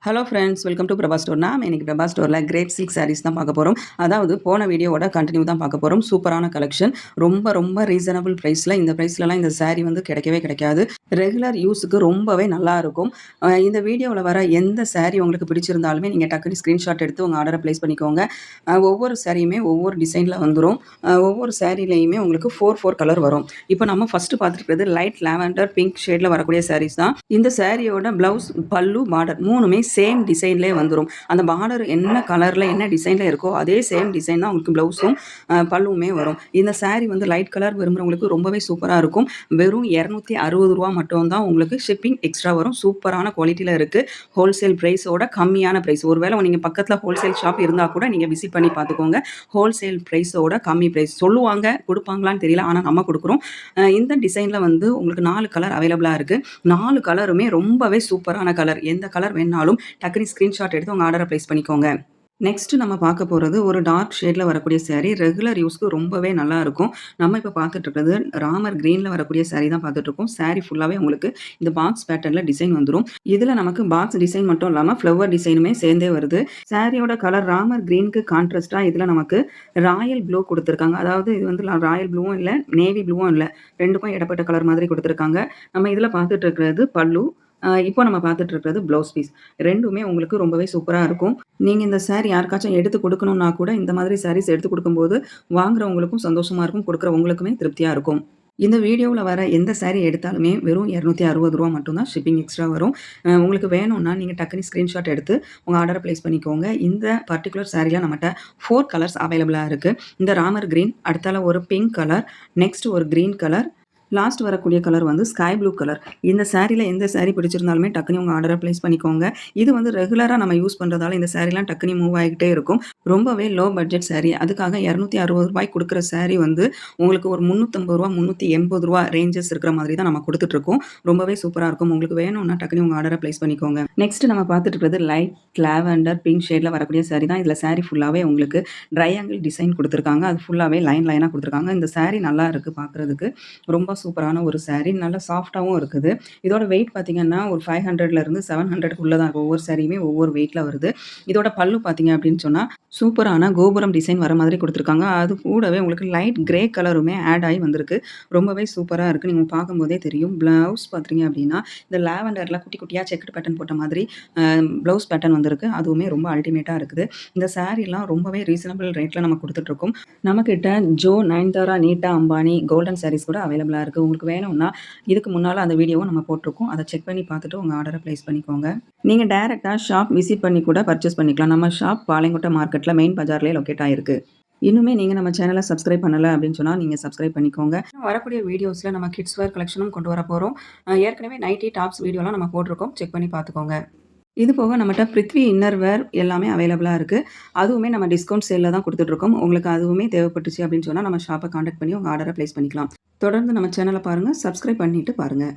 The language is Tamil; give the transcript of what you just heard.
Hello friends, welcome to Prabha store. நாம் இன்றைக்கி பிரபா ஸ்டோரில் கிரேப் சில்க் சாரீஸ் தான் பார்க்க போகிறோம். அதாவது போன வீடியோவோட கண்டினியூ தான் பார்க்க போகிறோம். சூப்பரான கலெக்ஷன், ரொம்ப ரொம்ப ரீசனபிள் ப்ரைஸில். இந்த ப்ரைஸ்லலாம் இந்த சாரீ வந்து கிடைக்கவே கிடைக்காது. ரெகுலர் யூஸுக்கு ரொம்பவே நல்லாயிருக்கும். இந்த வீடியோவில் வர எந்த சாரீ உங்களுக்கு பிடிச்சிருந்தாலுமே நீங்கள் டக்குனு ஸ்க்ரீன்ஷாட் எடுத்து உங்கள் ஆர்டரை ப்ளேஸ் பண்ணிக்கோங்க. ஒவ்வொரு சாரியுமே ஒவ்வொரு டிசைனில் வந்துடும். ஒவ்வொரு சாரீலையுமே உங்களுக்கு 4 கலர் வரும். இப்போ நம்ம ஃபஸ்ட்டு பார்த்துருக்கிறது லைட் லாவெண்டர் பிங்க் ஷேடில் வரக்கூடிய சாரீஸ் தான். இந்த சாரியோட ப்ளவுஸ், பல்லு, பார்டர் மூணுமே சேம் டிசைன்லேயே வந்துடும். அந்த பார்டர் என்ன கலரில் என்ன டிசைனில் இருக்கோ அதே சேம் டிசைன் தான் உங்களுக்கு ப்ளவுஸும் பல்லுவுமே வரும். இந்த சாரீ வந்து லைட் கலர் விரும்புகிறவங்களுக்கு ரொம்பவே சூப்பராக இருக்கும். வெறும் 260 ரூபா மட்டும் தான் உங்களுக்கு ஷிப்பிங் எக்ஸ்ட்ரா வரும். சூப்பரான குவாலிட்டியில் இருக்குது. ஹோல்சேல் ப்ரைஸோட கம்மியான ப்ரைஸ். ஒருவேளை நீங்கள் பக்கத்தில் ஹோல்சேல் ஷாப் இருந்தால் கூட நீங்கள் விசிட் பண்ணி பார்த்துக்கோங்க. ஹோல்சேல் ப்ரைஸோட கம்மி ப்ரைஸ். சொல்லுவாங்க, கொடுப்பாங்களான்னு தெரியல, ஆனால் நம்ம கொடுக்குறோம். இந்த டிசைனில் வந்து உங்களுக்கு 4 கலர் அவைலபிளாக இருக்குது. 4 கலருமே ரொம்பவே சூப்பரான கலர். எந்த கலர் வேணாலும் டக்குனு ஸ்க்ரீன்ஷாட் எடுத்து உங்கள் ஆர்டரை ப்ளேஸ் பண்ணிக்கோங்க. நெக்ஸ்ட் நம்ம பார்க்க போகிறது ஒரு டார்க் ஷேடில் வரக்கூடிய சாரீ. ரெகுலர் யூஸ்க்கு ரொம்பவே நல்லா இருக்கும். நம்ம இப்போ பார்த்துட்டு இருக்கிறது ராமர் கிரீனில் வரக்கூடிய சாரீ தான் பார்த்துட்ருக்கோம். சாரீ ஃபுல்லாகவே உங்களுக்கு இந்த பாக்ஸ் பேட்டர்னில் டிசைன் வந்துடும். இதில் நமக்கு பாக்ஸ் டிசைன் மட்டும் இல்லாமல் ஃப்ளவர் டிசைனுமே சேர்ந்தே வருது. சாரியோட கலர் ராமர் கிரீனுக்கு கான்ட்ராஸ்டாக இதில் நமக்கு ராயல் ப்ளூ கொடுத்துருக்காங்க. அதாவது இது வந்து ராயல் ப்ளூவும் இல்லை, நேவி ப்ளூவும் இல்லை, ரெண்டுக்கும் இடப்பட்ட கலர் மாதிரி கொடுத்துருக்காங்க. நம்ம இதில் பார்த்துட்டு இருக்கிறது பல்லு. இப்போ நம்ம பார்த்துட்டு இருக்கிறது ப்ளவுஸ் பீஸ். ரெண்டுமே உங்களுக்கு ரொம்பவே சூப்பராக இருக்கும். நீங்கள் இந்த சாரீ யாருக்காச்சும் எடுத்து கொடுக்கணுன்னா கூட இந்த மாதிரி சாரீஸ் எடுத்து கொடுக்கும்போது வாங்குறவங்களுக்கும் சந்தோஷமாக இருக்கும், கொடுக்குறவங்களுக்குமே திருப்தியாக இருக்கும். இந்த வீடியோவில் வர எந்த சாரீ எடுத்தாலுமே வெறும் 260 ரூபா மட்டும்தான் ஷிப்பிங் எக்ஸ்ட்ரா வரும். உங்களுக்கு வேணும்னா நீங்கள் டக்குனு ஸ்க்ரீன்ஷாட் எடுத்து உங்கள் ஆர்டரை ப்ளேஸ் பண்ணிக்கோங்க. இந்த பர்டிகுலர் சாரியில் நம்மகிட்ட 4 கலர்ஸ் அவைலபிளாக இருக்குது. இந்த ராமர் கிரீன், அடுத்தால ஒரு பிங்க் கலர், நெக்ஸ்ட் ஒரு க்ரீன் கலர், லாஸ்ட் வரக்கூடிய கலர் வந்து ஸ்கை ப்ளூ கலர். இந்த சாரியில் எந்த சாரீ பிடிச்சிருந்தாலுமே டக்குனு உங்கள் ஆர்டரை ப்ளேஸ் பண்ணிக்கோங்க. இது வந்து ரெகுலராக நம்ம யூஸ் பண்ணுறதால இந்த சாரீலாம் டக்குனு மூவ் ஆகிக்கிட்டே இருக்கும். ரொம்பவே லோ பட்ஜெட் சாரீ. அதுக்காக 260 ரூபாய்க்கு கொடுக்குற சாரீ வந்து உங்களுக்கு ஒரு 350 ரூபா 380 ரூபா ரேஞ்சஸ் இருக்கிற மாதிரி தான் நம்ம கொடுத்துட்ருக்கோம். ரொம்பவே சூப்பராக இருக்கும். உங்களுக்கு வேணும்னா டக்குனு உங்கள் ஆர்டரை ப்ளேஸ் பண்ணிக்கோங்க. நெக்ஸ்ட் நம்ம பார்த்துட்டு இருக்கிறது லைட் லாவெண்டர் பிங்க் ஷேடில் வரக்கூடிய சாரீ தான். இதில் சாரீ ஃபுல்லாகவே உங்களுக்கு ட்ரையாங்கிள் டிசைன் கொடுத்துருக்காங்க. அது ஃபுல்லாகவே லைனாக கொடுத்துருக்காங்க. இந்த சாரீ நல்லா இருக்குது பார்க்குறதுக்கு. ரொம்ப சூப்பரான ஒரு சாரீ. நல்லா சாஃப்டாகவும் இருக்குது. இதோட வெயிட் பார்த்தீங்கன்னா ஒரு 500லேருந்து 700க்குள்ளே தான் இருக்கும். ஒவ்வொரு சாரியுமே ஒவ்வொரு வெயிட்டில் வருது. இதோட பல்லு பார்த்தீங்க அப்படின்னு சொன்னால் சூப்பரான கோபுரம் டிசைன் வர மாதிரி கொடுத்துருக்காங்க. அது கூடவே உங்களுக்கு லைட் கிரே கலருமே ஆட் ஆகி வந்திருக்கு. ரொம்பவே சூப்பராக இருக்குது. நீங்கள் பார்க்கும்போதே தெரியும். ப்ளவுஸ் பார்த்தீங்க அப்படின்னா இந்த லாவெண்டரில் குட்டி குட்டியாக செக்குடு பேட்டர்ன் போட்ட மாதிரி ப்ளவுஸ் பேட்டர்ன் வந்திருக்கு. அதுவுமே ரொம்ப அல்டிமேட்டாக இருக்குது. இந்த சாரீலாம் ரொம்பவே ரீசனபிள் ரேட்டில் நம்ம கொடுத்துட்ருக்கோம். நம்மக்கிட்ட ஜோ, நயன்தாரா, நீட்டா அம்பானி கோல்டன் சாரீஸ் கூட அவைலபிளாக இருக்குது. உங்களுக்கு வேணும்னா இதுக்கு முன்னால் அந்த வீடியோவும் நம்ம போட்டிருக்கோம். அதை செக் பண்ணி பார்த்துட்டு உங்கள் ஆர்டரை ப்ளேஸ் பண்ணிக்கோங்க. நீங்கள் டேரெக்டாக ஷாப் விசிட் பண்ணி கூட பர்ச்சேஸ் பண்ணிக்கலாம். நம்ம ஷாப் பாளையங்கோட்டை மார்க்கெட்டில் மெயின் பஜார்லேயே லொக்கேட் ஆகிருக்கு. இன்னுமே நீங்கள் நம்ம சேனலை சப்ஸ்கிரைப் பண்ணலை அப்படின்னு சொன்னால் நீங்கள் சப்ஸ்கிரைப் பண்ணிக்கோங்க. வரக்கூடிய வீடியோஸில் நம்ம கிட்ஸ் வேர் கலெக்ஷனும் கொண்டு வர போகிறோம். ஏற்கனவே நைட்டி டாப்ஸ் வீடியோலாம் நம்ம போட்டிருக்கோம். செக் பண்ணி பார்த்துக்கோங்க. இது போக நம்மகிட்ட பிருத்வி இன்னர் வேர் எல்லாமே அவைலபிளாக இருக்குது. அதுவுமே நம்ம டிஸ்கவுண்ட் சேலில் தான் கொடுத்துட்ருக்கோம். உங்களுக்கு அதுவுமே தேவைப்பட்டுச்சு அப்படின்னு சொன்னால் நம்ம ஷாப்பை காண்டாக்ட் பண்ணி உங்கள் ஆர்டரை ப்ளேஸ் பண்ணிக்கலாம். தொடர்ந்து நம்ம சேனலை பாருங்கள், சப்ஸ்கிரைப் பண்ணிவிட்டு பாருங்கள்.